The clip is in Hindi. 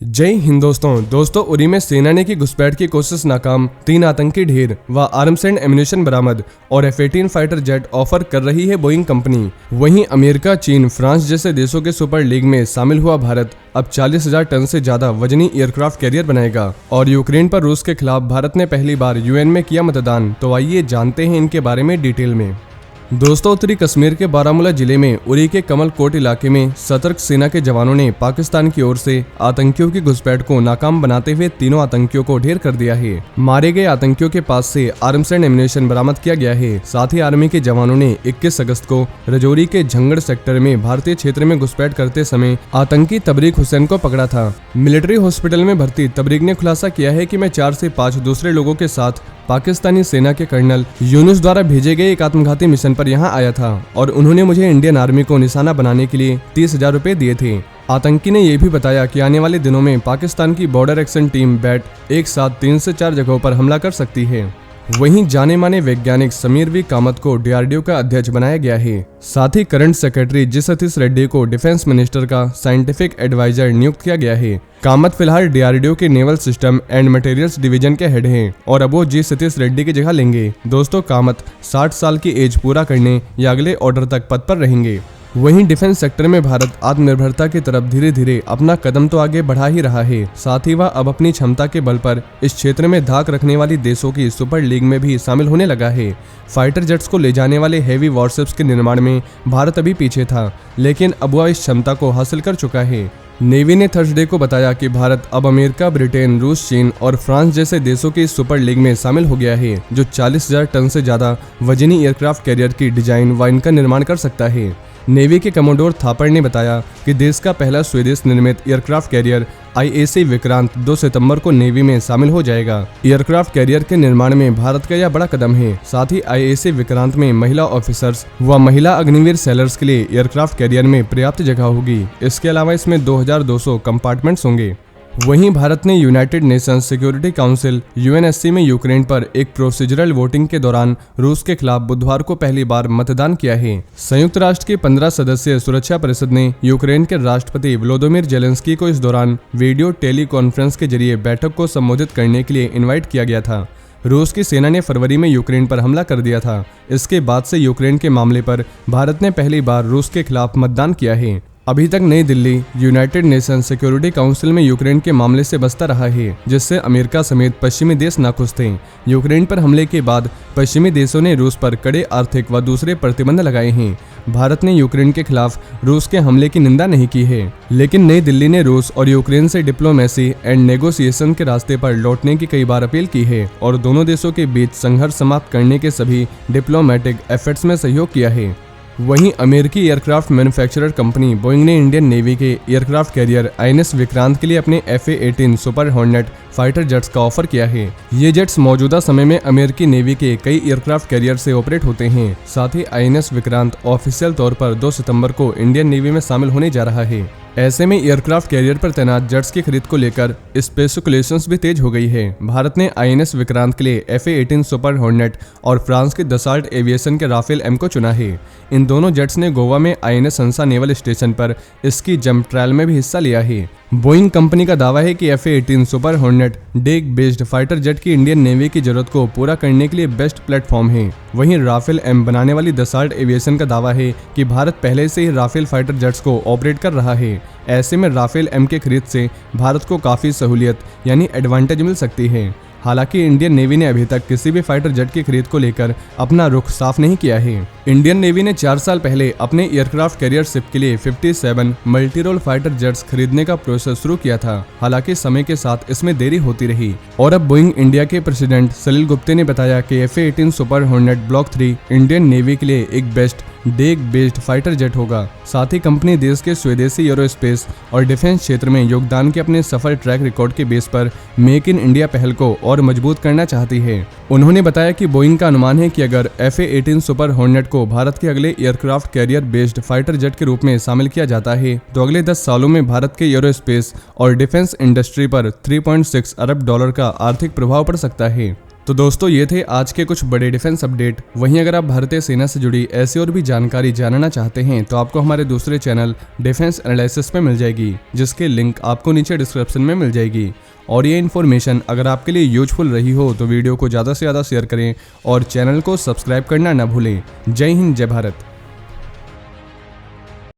जय हिंद दोस्तों उरी में सेना ने की घुसपैठ की कोशिश नाकाम, 3 आतंकी ढेर व आर्म्स एंड एम्यूनिशन बरामद और F-18 फाइटर जेट ऑफर कर रही है बोइंग कंपनी। वहीं अमेरिका, चीन, फ्रांस जैसे देशों के सुपर लीग में शामिल हुआ भारत अब 40,000 टन से ज्यादा वजनी एयरक्राफ्ट कैरियर बनाएगा। और यूक्रेन पर रूस के खिलाफ भारत ने पहली बार UN में किया मतदान। तो आइए जानते हैं इनके बारे में डिटेल में। दोस्तों, उत्तरी कश्मीर के बारामूला जिले में उरी के कमल कोट इलाके में सतर्क सेना के जवानों ने पाकिस्तान की ओर से आतंकियों की घुसपैठ को नाकाम बनाते हुए तीनों आतंकियों को ढेर कर दिया है। मारे गए आतंकियों के पास से आर्म्स एंड एम्यूनिशन बरामद किया गया है। साथ ही आर्मी के जवानों ने 21 अगस्त को रजौरी के झंगड़ सेक्टर में भारतीय क्षेत्र में घुसपैठ करते समय आतंकी तबरीक हुसैन को पकड़ा था। मिलिट्री हॉस्पिटल में भर्ती तबरीक ने खुलासा किया है कि मैं 4 से 5 दूसरे लोगों के साथ पाकिस्तानी सेना के कर्नल यूनुस द्वारा भेजे गए एक आत्मघाती मिशन पर यहां आया था और उन्होंने मुझे इंडियन आर्मी को निशाना बनाने के लिए 30,000 रुपए दिए थे। आतंकी ने यह भी बताया कि आने वाले दिनों में पाकिस्तान की बॉर्डर एक्शन टीम बैट एक साथ 3 से 4 जगहों पर हमला कर सकती है। वहीं जाने माने वैज्ञानिक समीर वी कामत को DRDO का अध्यक्ष बनाया गया है। साथ ही करंट सेक्रेटरी जी सतीश रेड्डी को डिफेंस मिनिस्टर का साइंटिफिक एडवाइजर नियुक्त किया गया है। कामत फिलहाल DRDO के naval system and materials division के हेड हैं और अब वो जी सतीश रेड्डी की जगह लेंगे। दोस्तों, कामत 60 साल की एज पूरा करने या अगले ऑर्डर तक पद पर रहेंगे। वहीं डिफेंस सेक्टर में भारत आत्मनिर्भरता की तरफ धीरे धीरे अपना कदम तो आगे बढ़ा ही रहा है। साथ ही वह अब अपनी क्षमता के बल पर इस क्षेत्र में धाक रखने वाली देशों की सुपर लीग में भी शामिल होने लगा है। फाइटर जेट्स को ले जाने वाले हेवी वॉरशिप्स के निर्माण में भारत अभी पीछे था, लेकिन अब वह इस क्षमता को हासिल कर चुका है। नेवी ने थर्सडे को बताया कि भारत अब अमेरिका, ब्रिटेन, रूस, चीन और फ्रांस जैसे देशों की सुपर लीग में शामिल हो गया है, जो 40,000 टन से ज्यादा वजनी एयरक्राफ्ट कैरियर की डिजाइन व इनका निर्माण कर सकता है। नेवी के कमोडोर थापर ने बताया कि देश का पहला स्वदेश निर्मित एयरक्राफ्ट कैरियर IAC विक्रांत 2 सितंबर को नेवी में शामिल हो जाएगा। एयरक्राफ्ट कैरियर के निर्माण में भारत का यह बड़ा कदम है। साथ ही IAC विक्रांत में महिला ऑफिसर्स व महिला अग्निवीर सेलर्स के लिए एयरक्राफ्ट कैरियर में पर्याप्त जगह होगी। इसके अलावा इसमें 2200 कंपार्टमेंट्स होंगे। वहीं भारत ने United Nations security council UNSC में यूक्रेन पर एक प्रोसीजरल वोटिंग के दौरान रूस के खिलाफ बुधवार को पहली बार मतदान किया है। संयुक्त राष्ट्र की 15 सदस्यीय सुरक्षा परिषद ने यूक्रेन के राष्ट्रपति व्लोदिमीर जेलेंस्की को इस दौरान वीडियो टेली कॉन्फ्रेंस के जरिए बैठक को संबोधित करने के लिए इन्वाइट किया गया था। रूस की सेना ने फरवरी में यूक्रेन पर हमला कर दिया था। इसके बाद से यूक्रेन के मामले पर भारत ने पहली बार रूस के खिलाफ मतदान किया है। अभी तक नई Delhi United Nations security council में यूक्रेन के मामले से बचता रहा है, जिससे अमेरिका समेत पश्चिमी देश नाखुश थे। यूक्रेन पर हमले के बाद पश्चिमी देशों ने रूस पर कड़े आर्थिक व दूसरे प्रतिबंध लगाए हैं। भारत ने यूक्रेन के खिलाफ रूस के हमले की निंदा नहीं की है, लेकिन नई दिल्ली ने रूस और यूक्रेन से डिप्लोमेसी एंड नेगोशिएशन के रास्ते पर लौटने की कई बार अपील की है और दोनों देशों के बीच संघर्ष समाप्त करने के सभी डिप्लोमेटिक एफर्ट्स में सहयोग किया है। वहीं अमेरिकी एयरक्राफ्ट मैन्युफैक्चरर कंपनी बोइंग ने इंडियन नेवी के एयरक्राफ्ट कैरियर INS विक्रांत के लिए अपने FA-18 super hornet fighter jets का ऑफर किया है। ये जेट्स मौजूदा समय में अमेरिकी नेवी के कई एयरक्राफ्ट कैरियर से ऑपरेट होते हैं। साथ ही INS विक्रांत ऑफिशियल तौर पर 2 सितंबर को इंडियन नेवी में शामिल होने जा रहा है। ऐसे में एयरक्राफ्ट कैरियर पर तैनात जेट्स की खरीद को लेकर स्पेकुलेशंस भी तेज हो गई है। भारत ने INS विक्रांत के लिए FA-18 सुपर हॉर्नेट और फ्रांस के दसाल्ट एविएशन के राफेल M को चुना है। इन दोनों जेट्स ने गोवा में INS हंसा नेवल स्टेशन पर इसकी जंप ट्रायल में भी हिस्सा लिया है। बोइंग कंपनी का दावा है कि FA-18 super hornet deck based fighter jet की इंडियन नेवी की जरूरत को पूरा करने के लिए बेस्ट प्लेटफॉर्म है। वहीं राफेल M बनाने वाली दसाल्ट एविएशन का दावा है कि भारत पहले से ही राफेल फाइटर जेट्स को ऑपरेट कर रहा है। ऐसे में राफेल M के खरीद से भारत को काफी सहूलियत यानी एडवांटेज मिल सकती है। हालांकि इंडियन नेवी ने अभी तक किसी भी फाइटर जेट की खरीद को लेकर अपना रुख साफ नहीं किया है। इंडियन नेवी ने 4 साल पहले अपने एयरक्राफ्ट कैरियर शिप के लिए 57 मल्टीरोल फाइटर जेट्स खरीदने का प्रोसेस शुरू किया था। हालांकि समय के साथ इसमें देरी होती रही और अब बोइंग इंडिया के प्रेसिडेंट सलील गुप्ते ने बताया कि FA-18 super hornet block 3 Indian navy के लिए एक best deck based fighter jet होगा। साथ ही कंपनी देश के स्वदेशी एरोस्पेस और डिफेंस क्षेत्र में योगदान के अपने सफल ट्रैक रिकॉर्ड के बेस पर मेक इन इंडिया पहल को और मजबूत करना चाहती है। उन्होंने बताया कि बोइंग का अनुमान है कि अगर FA-18 सुपर हॉर्नेट को भारत के अगले aircraft carrier based fighter jet के रूप में शामिल किया जाता है तो अगले 10 सालों में भारत के एरोस्पेस और डिफेंस इंडस्ट्री पर $3.6 अरब का आर्थिक प्रभाव पड़ सकता है। तो दोस्तों ये थे आज के कुछ बड़े डिफेंस अपडेट। वहीं अगर आप भारतीय सेना से जुड़ी ऐसी और भी जानकारी जानना चाहते हैं तो आपको हमारे दूसरे चैनल डिफेंस एनालिसिस में मिल जाएगी, जिसके लिंक आपको नीचे डिस्क्रिप्शन में मिल जाएगी। और ये इन्फॉर्मेशन अगर आपके लिए यूजफुल रही हो तो वीडियो को ज़्यादा से ज़्यादा शेयर करें और चैनल को सब्सक्राइब करना ना भूलें। जय हिंद, जय भारत।